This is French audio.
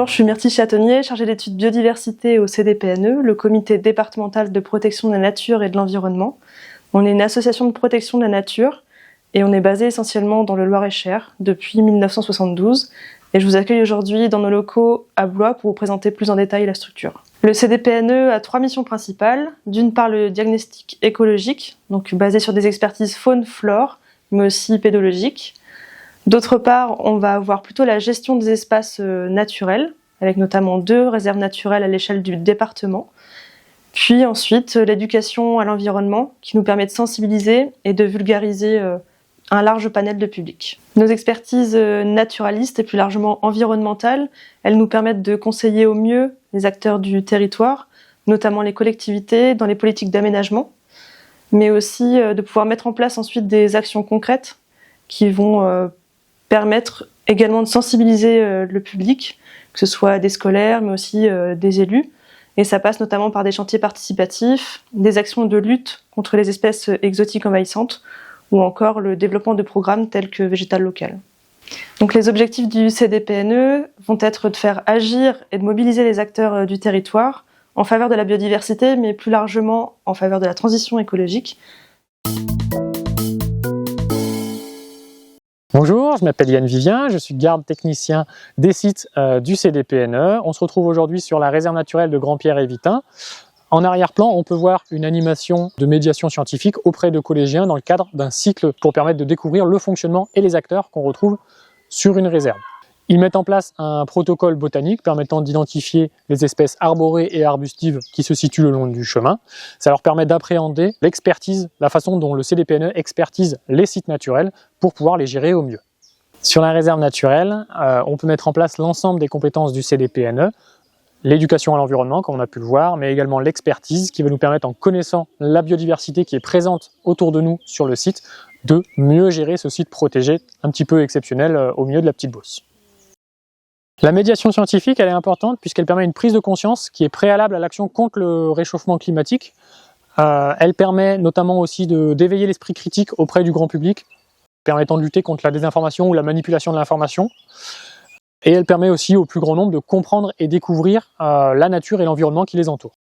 Bonjour, je suis Myrtille Châtonnier, chargée d'études biodiversité au CDPNE, le comité départemental de protection de la nature et de l'environnement. On est une association de protection de la nature et on est basé essentiellement dans le Loir-et-Cher depuis 1972. Et je vous accueille aujourd'hui dans nos locaux à Blois pour vous présenter plus en détail la structure. Le CDPNE a 3 missions principales. D'une part, le diagnostic écologique, donc basé sur des expertises faune-flore, mais aussi pédologiques. D'autre part, on va avoir plutôt la gestion des espaces naturels, avec notamment 2 réserves naturelles à l'échelle du département. Puis ensuite, l'éducation à l'environnement, qui nous permet de sensibiliser et de vulgariser un large panel de public. Nos expertises naturalistes et plus largement environnementales, elles nous permettent de conseiller au mieux les acteurs du territoire, notamment les collectivités, dans les politiques d'aménagement, mais aussi de pouvoir mettre en place ensuite des actions concrètes qui vont permettre également de sensibiliser le public, que ce soit des scolaires, mais aussi des élus. Et ça passe notamment par des chantiers participatifs, des actions de lutte contre les espèces exotiques envahissantes, ou encore le développement de programmes tels que Végétal Local. Donc les objectifs du CDPNE vont être de faire agir et de mobiliser les acteurs du territoire en faveur de la biodiversité, mais plus largement en faveur de la transition écologique. Bonjour, je m'appelle Yann Vivien, je suis garde technicien des sites du CDPNE. On se retrouve aujourd'hui sur la réserve naturelle de Grand-Pierre et Vitin. En arrière-plan, on peut voir une animation de médiation scientifique auprès de collégiens dans le cadre d'un cycle pour permettre de découvrir le fonctionnement et les acteurs qu'on retrouve sur une réserve. Ils mettent en place un protocole botanique permettant d'identifier les espèces arborées et arbustives qui se situent le long du chemin. Ça leur permet d'appréhender l'expertise, la façon dont le CDPNE expertise les sites naturels pour pouvoir les gérer au mieux. Sur la réserve naturelle, on peut mettre en place l'ensemble des compétences du CDPNE, l'éducation à l'environnement, comme on a pu le voir, mais également l'expertise qui va nous permettre, en connaissant la biodiversité qui est présente autour de nous sur le site, de mieux gérer ce site protégé un petit peu exceptionnel au milieu de la petite Beauce. La médiation scientifique, elle est importante puisqu'elle permet une prise de conscience qui est préalable à l'action contre le réchauffement climatique. Elle permet notamment aussi d'éveiller l'esprit critique auprès du grand public, permettant de lutter contre la désinformation ou la manipulation de l'information. Et elle permet aussi au plus grand nombre de comprendre et découvrir la nature et l'environnement qui les entourent.